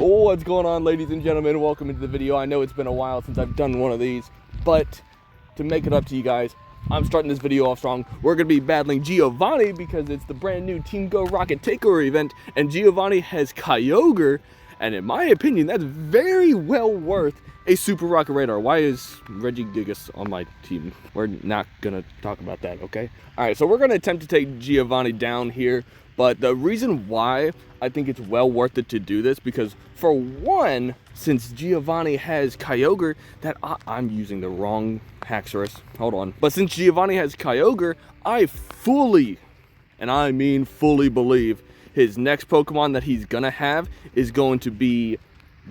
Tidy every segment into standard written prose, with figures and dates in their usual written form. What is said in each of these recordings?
What's going on, ladies and gentlemen? Welcome into the video. I know it's been a while since I've done one of these, but to make it up to you guys, I'm starting this video off strong. We're going to be battling Giovanni because it's the brand new Team Go Rocket Takeover event, and Giovanni has Kyogre, and in my opinion, that's very well worth a Super Rocket Radar. Why is Reggie Gigas on my team? We're not going to talk about that, okay? All right, so we're going to attempt to take Giovanni down here. But the reason why I think it's well worth it to do this, because for one, since Giovanni has Kyogre, that I'm using the wrong Haxorus, hold on. But since Giovanni has Kyogre, I fully, and I mean fully believe his next Pokemon that he's gonna have is going to be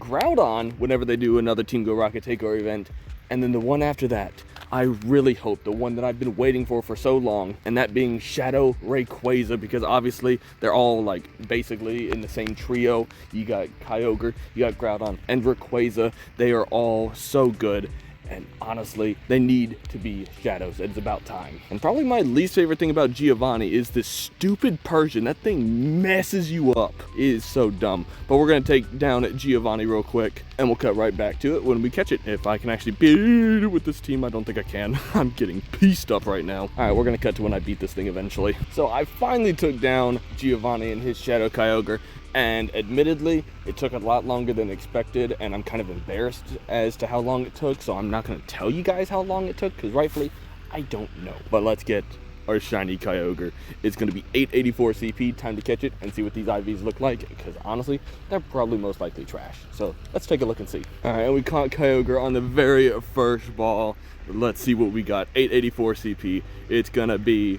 Groudon whenever they do another Team Go Rocket Takeover event. And then the one after that, I really hope the one that I've been waiting for so long, and that being Shadow Rayquaza, because obviously they're all like basically in the same trio. You got Kyogre, you got Groudon, and Rayquaza. They are all so good, and honestly, they need to be Shadows. It's about time. And probably my least favorite thing about Giovanni is this stupid Persian. That thing messes you up. It is so dumb. But we're gonna take down Giovanni real quick, and we'll cut right back to it when we catch it. If I can actually beat it with this team, I don't think I can. I'm getting pieced up right now. All right, we're gonna cut to when I beat this thing eventually. So I finally took down Giovanni and his Shadow Kyogre, and admittedly, it took a lot longer than expected, and I'm kind of embarrassed as to how long it took, so I'm not gonna tell you guys how long it took, because rightfully, I don't know. But let's get our shiny Kyogre. It's gonna be 884 CP, time to catch it and see what these IVs look like, because honestly, they're probably most likely trash. So let's take a look and see. All right, and we caught Kyogre on the very first ball. Let's see what we got. 884 CP. It's gonna be,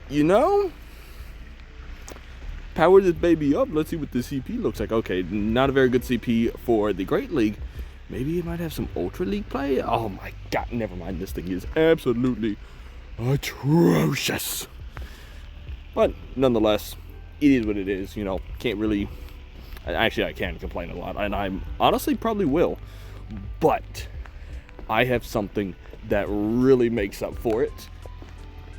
you know, power this baby up. Let's see what the CP looks like. Okay, not a very good CP for the Great League. Maybe it might have some Ultra League play. Oh my god, never mind. This thing is absolutely atrocious. But nonetheless, it is what it is. You know, can't really, actually I can complain a lot, and I honestly probably will. But I have something that really makes up for it,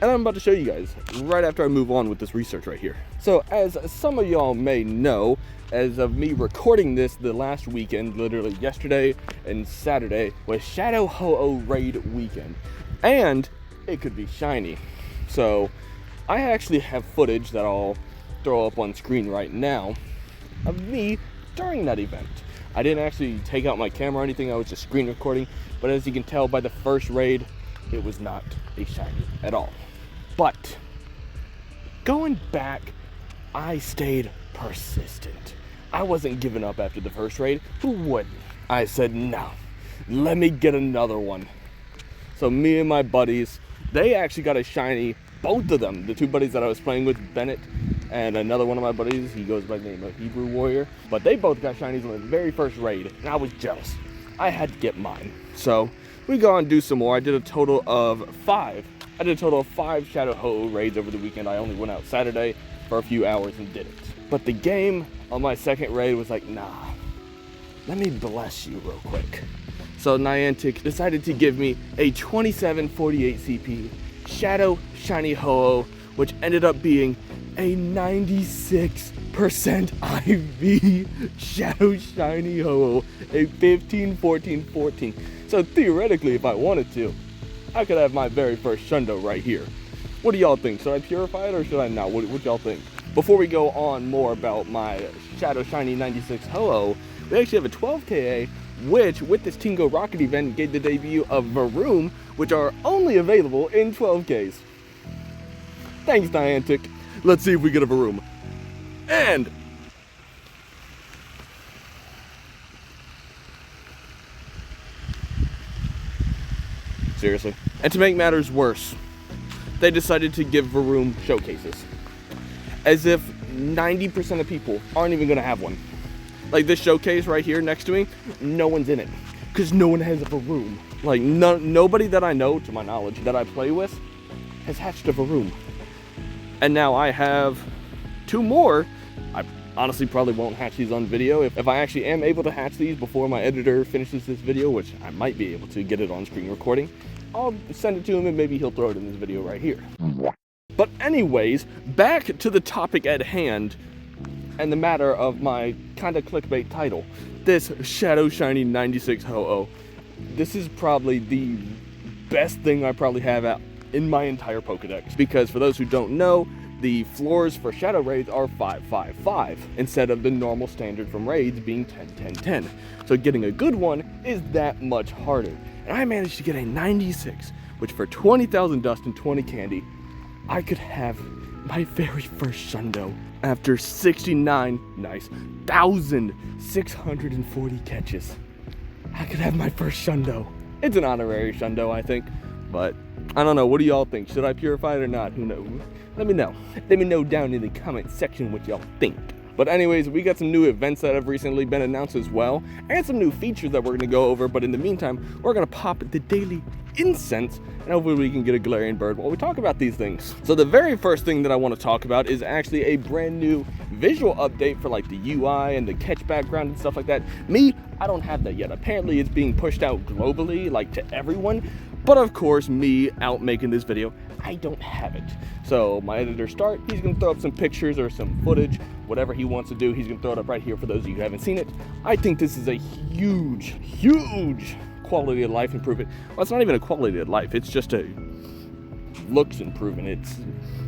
and I'm about to show you guys right after I move on with this research right here. So as some of y'all may know, as of me recording this, the last weekend, literally yesterday and Saturday, was Shadow Ho-Oh Raid weekend. And it could be shiny. So I actually have footage that I'll throw up on screen right now of me during that event. I didn't actually take out my camera or anything, I was just screen recording. But as you can tell by the first raid, it was not a shiny at all. But going back, I stayed persistent. I wasn't giving up after the first raid. Who wouldn't? I said, no, let me get another one. So me and my buddies, they actually got a shiny, both of them. The two buddies that I was playing with, Bennett, and another one of my buddies, he goes by the name of Hebrew Warrior. But they both got shinies on the very first raid, and I was jealous. I had to get mine. So we go and do some more. I did a total of 5. I did a total of 5 Shadow Ho-Oh raids over the weekend. I only went out Saturday for a few hours and did it. But the game on my second raid was like, nah, let me bless you real quick. So Niantic decided to give me a 2748 CP Shadow Shiny Ho-Oh, which ended up being a 96% IV Shadow Shiny Ho-Oh, a 15, 14, 14. So theoretically, if I wanted to, I could have my very first Shundo right here. What do y'all think? Should I purify it or should I not? What y'all think? Before we go on more about my Shadow Shiny 96 Ho-Oh, we actually have a 12 KA, which with this Team Go Rocket event gave the debut of Varoom, which are only available in 12Ks. Thanks, Niantic. Let's see if we get a Varoom. And seriously. And to make matters worse, they decided to give Varoom showcases. As if 90% of people aren't even gonna have one. Like this showcase right here next to me, no one's in it. Because no one has a Varoom. Like nobody that I know, to my knowledge, that I play with, has hatched a Varoom. And now I have 2 more. I honestly probably won't hatch these on video. If I actually am able to hatch these before my editor finishes this video, which I might be able to get it on screen recording, I'll send it to him and maybe he'll throw it in this video right here. But anyways, back to the topic at hand. and the matter of my kind of clickbait title, this Shadow Shiny 96 Ho-Oh. This is probably the best thing I probably have out in my entire Pokedex, because for those who don't know, the floors for Shadow Raids are 5-5-5 instead of the normal standard from Raids being 10-10-10. So getting a good one is that much harder. And I managed to get a 96, which for 20,000 dust and 20 candy, I could have my very first Shundo after 69,640 catches. I could have my first Shundo. It's an honorary Shundo, I think, but I don't know. What do y'all think? Should I purify it or not? Who knows? Let me know. Let me know down in the comment section what y'all think. But anyways, we got some new events that have recently been announced as well, and some new features that we're going to go over. But in the meantime, we're going to pop the daily incense, and hopefully we can get a Galarian bird while we talk about these things. So the very first thing that I want to talk about is actually a brand new visual update for like the UI and the catch background and stuff like that. Me, I don't have that yet. Apparently it's being pushed out globally, like to everyone. But of course, me out making this video, I don't have it. So my editor Start, he's gonna throw up some pictures or some footage, whatever he wants to do, he's gonna throw it up right here for those of you who haven't seen it. I think this is a huge, huge quality of life improvement. Well, it's not even a quality of life, it's just a looks improvement. It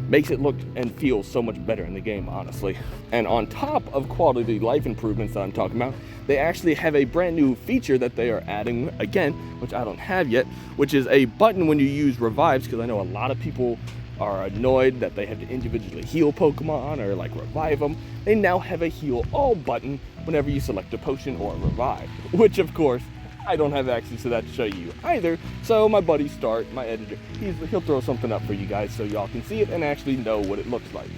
makes it look and feel so much better in the game, honestly. And on top of quality of life improvements that I'm talking about, they actually have a brand new feature that they are adding again, which I don't have yet, which is a button when you use revives, because I know a lot of people are annoyed that they have to individually heal Pokemon or like revive them. They now have a heal all button whenever you select a potion or a revive, which of course I don't have access to that to show you either. So my buddy Start, my editor, he'll throw something up for you guys so y'all can see it and actually know what it looks like.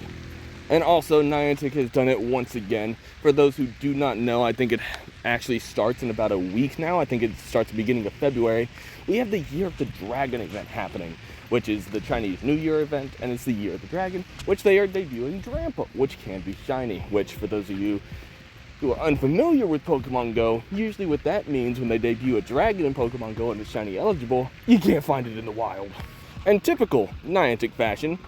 And also, Niantic has done it once again. For those who do not know, I think it actually starts in about a week now. I think it starts the beginning of February. We have the Year of the Dragon event happening, which is the Chinese New Year event, and it's the Year of the Dragon, which they are debuting Drampa, which can be shiny, which for those of you who are unfamiliar with Pokemon Go, usually what that means when they debut a dragon in Pokemon Go and it's shiny eligible, you can't find it in the wild. And typical Niantic fashion,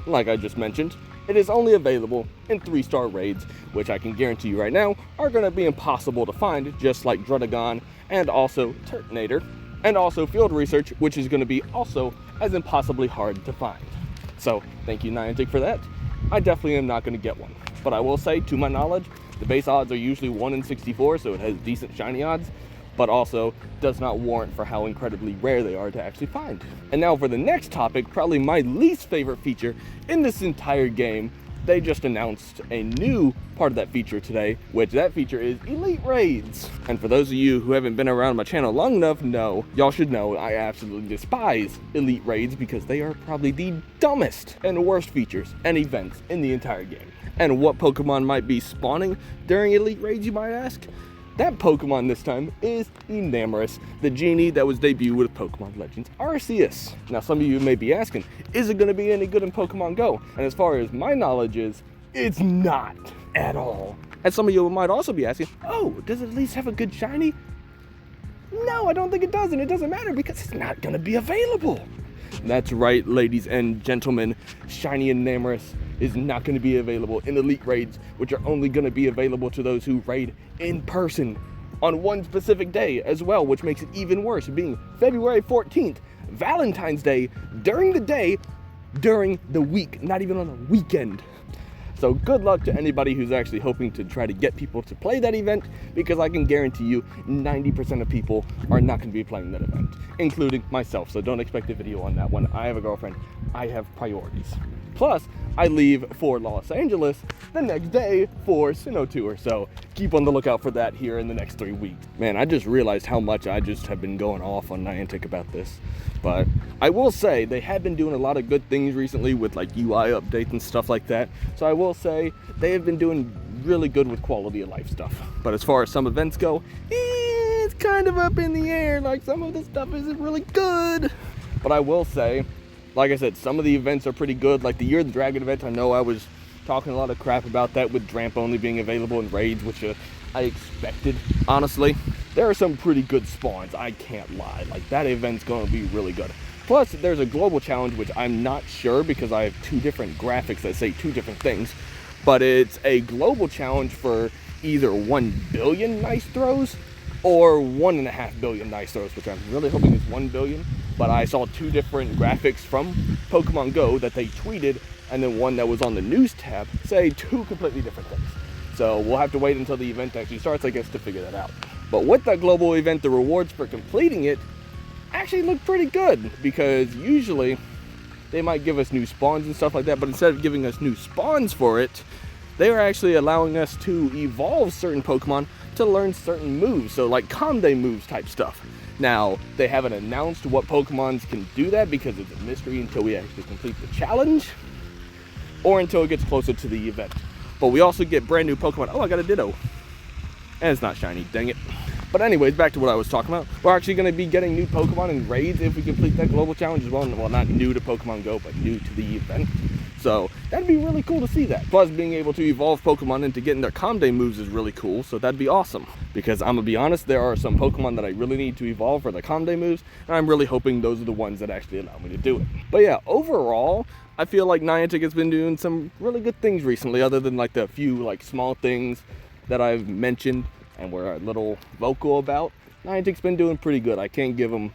like I just mentioned, it is only available in 3-star raids, which I can guarantee you right now are going to be impossible to find, just like Druddigon and also Turtonator, and also Field Research, which is going to be also as impossibly hard to find. So thank you Niantic for that. I definitely am not going to get one, but I will say, to my knowledge, the base odds are usually 1 in 64, so it has decent shiny odds, but also does not warrant for how incredibly rare they are to actually find. And now for the next topic, probably my least favorite feature in this entire game. They just announced a new part of that feature today, which that feature is Elite Raids. And for those of you who haven't been around my channel long enough, y'all should know I absolutely despise Elite Raids because they are probably the dumbest and worst features and events in the entire game. And what Pokemon might be spawning during Elite Raids, you might ask? That Pokemon this time is Enamorous, the genie that was debuted with Pokemon Legends Arceus. Now some of you may be asking, is it going to be any good in Pokemon Go? And as far as my knowledge is, it's not at all. And some of you might also be asking, oh, does it at least have a good shiny? No, I don't think it does, and it doesn't matter because it's not going to be available. That's right, ladies and gentlemen, shiny Enamorous is not going to be available in Elite Raids, which are only going to be available to those who raid in person on one specific day as well, which makes it even worse, being February 14th, Valentine's Day, during the day, during the week, not even on a weekend. So good luck to anybody who's actually hoping to try to get people to play that event, because I can guarantee you 90% of people are not going to be playing that event, including myself. So don't expect a video on that one. I have a girlfriend. I have priorities. Plus, I leave for Los Angeles the next day for Sinnoh Tour, so keep on the lookout for that here in the next 3 weeks. Man, I just realized how much I just have been going off on Niantic about this. But I will say they have been doing a lot of good things recently with like UI updates and stuff like that. So I will say they have been doing really good with quality of life stuff. But as far as some events go, it's kind of up in the air. Like some of the stuff isn't really good. But I will say, like I said, some of the events are pretty good. Like the Year of the Dragon event, I know I was talking a lot of crap about that with Drampa only being available in raids, which I expected, honestly. There are some pretty good spawns, I can't lie. Like that event's going to be really good. Plus, there's a global challenge, which I'm not sure because I have 2 different graphics that say 2 different things. but it's a global challenge for either 1 billion nice throws or 1.5 billion nice throws, which I'm really hoping is 1 billion. But I saw 2 different graphics from Pokemon Go that they tweeted, and then one that was on the news tab say 2 completely different things. So we'll have to wait until the event actually starts, I guess, to figure that out. But with that global event, the rewards for completing it actually look pretty good, because usually they might give us new spawns and stuff like that, but instead of giving us new spawns for it, they are actually allowing us to evolve certain Pokemon to learn certain moves, so like Comday moves type stuff. Now, they haven't announced what Pokemons can do that because it's a mystery until we actually complete the challenge, or until it gets closer to the event. But we also get brand new Pokemon. Oh, I got a Ditto. And it's not shiny, dang it. But anyways, back to what I was talking about. We're actually going to be getting new Pokemon and raids if we complete that global challenge as well. Well, not new to Pokemon Go, but new to the event. So that'd be really cool to see that. Plus, being able to evolve Pokemon into getting their Comday moves is really cool. So that'd be awesome. Because I'm going to be honest, there are some Pokemon that I really need to evolve for the Comday moves. And I'm really hoping those are the ones that actually allow me to do it. But yeah, overall, I feel like Niantic has been doing some really good things recently, other than like the few like small things that I've mentioned and we're a little vocal about. Niantic's been doing pretty good. I can't give them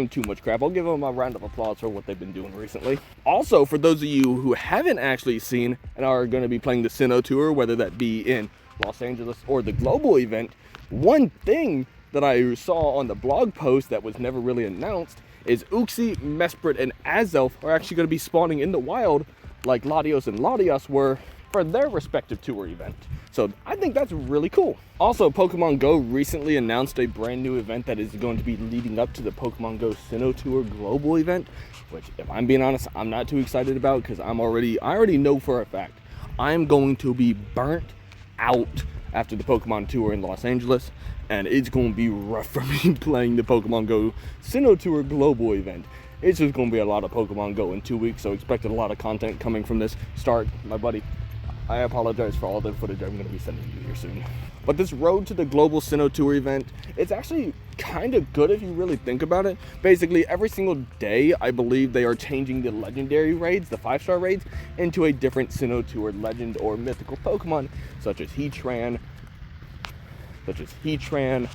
too much crap. I'll give them a round of applause for what they've been doing recently. Also, for those of you who haven't actually seen and are going to be playing the Sinnoh Tour, whether that be in Los Angeles or the global event, one thing that I saw on the blog post that was never really announced is Uxie, Mesprit, and Azelf are actually going to be spawning in the wild like Latios and Latias were for their respective tour event. So I think that's really cool. Also, Pokemon Go recently announced a brand new event that is going to be leading up to the Pokemon Go Sinnoh Tour global event, which, if I'm being honest, I'm not too excited about, because I already know for a fact I'm going to be burnt out after the Pokemon Tour in Los Angeles, and it's going to be rough for me playing the Pokemon Go Sinnoh Tour global event. It's just going to be a lot of Pokemon Go in 2 weeks, so expect a lot of content coming from this start, my buddy. I apologize for all the footage I'm going to be sending you here soon. But this road to the global Sinnoh Tour event, it's actually kind of good if you really think about it. Basically, every single day, I believe they are changing the legendary raids, the 5-star raids, into a different Sinnoh Tour legend or mythical Pokemon, such as Heatran, Cresselia,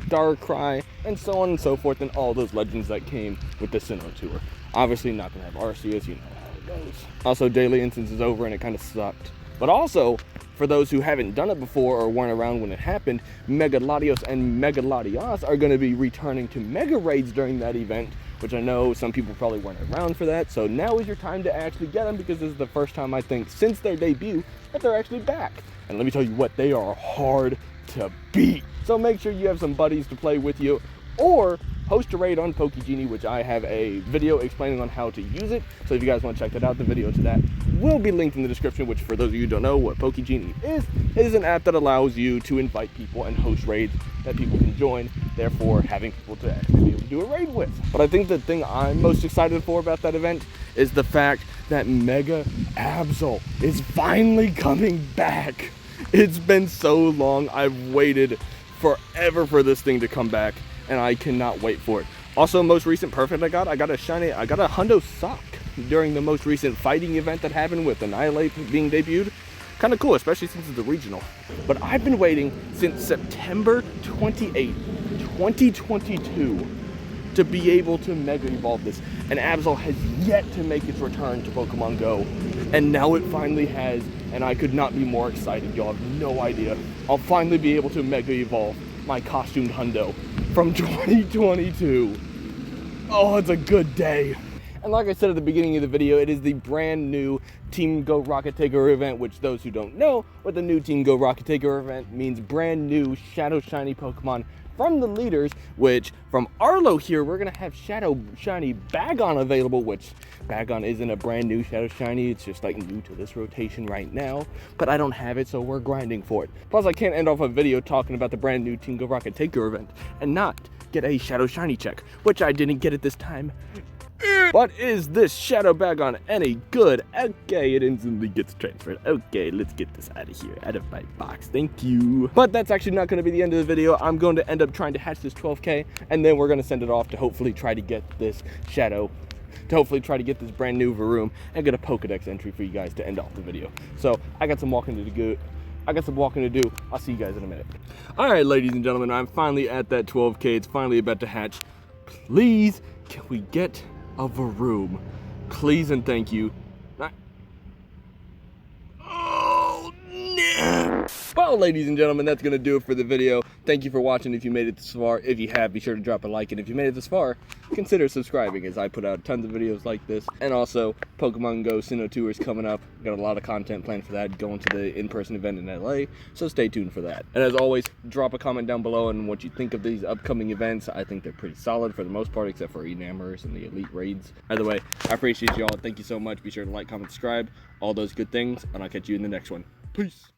Darkrai, and so on and so forth, and all those legends that came with the Sinnoh Tour. Obviously not going to have Arceus, you know how it goes. Also, Daily Instance is over and it kind of sucked. But also, for those who haven't done it before or weren't around when it happened, Mega Latios and Mega Latias are going to be returning to Mega Raids during that event, which I know some people probably weren't around for that. So now is your time to actually get them, because this is the first time, I think, since their debut that they're actually back. And let me tell you what, they are hard to beat. So make sure you have some buddies to play with you, or host a raid on PokeGenie, which I have a video explaining on how to use it. So if you guys want to check that out, the video to that will be linked in the description, which, for those of you who don't know what PokeGenie is an app that allows you to invite people and host raids that people can join, therefore having people to actually be able to do a raid with. But I think the thing I'm most excited for about that event is the fact that Mega Absol is finally coming back. It's been so long. I've waited forever for this thing to come back, and I cannot wait for it. Also, most recent perfect I got a Hundo sock during the most recent fighting event that happened with Annihilate being debuted. Kind of cool, especially since it's the regional. But I've been waiting since September 28, 2022 to be able to Mega Evolve this. And Absol has yet to make its return to Pokemon Go. And now it finally has, and I could not be more excited. Y'all have no idea. I'll finally be able to Mega Evolve my costumed Hundo from 2022. Oh, it's a good day. And like I said at the beginning of the video, it is the brand new Team Go Rocket Takeover event, which, those who don't know what the new Team Go Rocket Takeover event means, brand new Shadow Shiny Pokemon from the leaders, which from Arlo here, we're going to have Shadow Shiny Bagon available, which Bagon isn't a brand new Shadow Shiny. It's just like new to this rotation right now, but I don't have it, so we're grinding for it. Plus, I can't end off a video talking about the brand new Team Go Rocket Takeover event and not get a Shadow Shiny check, which I didn't get it this time. But is this Shadow Bagon any good? Okay, it instantly gets transferred. Okay, let's get this out of here, out of my box. Thank you. But that's actually not going to be the end of the video. I'm going to end up trying to hatch this 12K, and then we're going to send it off to hopefully try to get this Shadow to hopefully try to get this brand new room and get a Pokedex entry for you guys to end off the video. So I got some walking to do. I'll see you guys in a minute. All right, ladies and gentlemen, I'm finally at that 12K. It's finally about to hatch. Please, can we get a Varoom? Please and thank you. Oh, no. Well, ladies and gentlemen, that's going to do it for the video. Thank you for watching. If you made it this far, if you have, be sure to drop a like. And if you made it this far, consider subscribing, as I put out tons of videos like this. And also, Pokemon Go Sinnoh Tour is coming up. Got a lot of content planned for that, going to the in-person event in LA, so stay tuned for that. And as always, drop a comment down below on what you think of these upcoming events. I think they're pretty solid for the most part, except for Enamorers and the Elite Raids. Either way, I appreciate y'all. Thank you so much. Be sure to like, comment, subscribe, all those good things, and I'll catch you in the next one. Peace.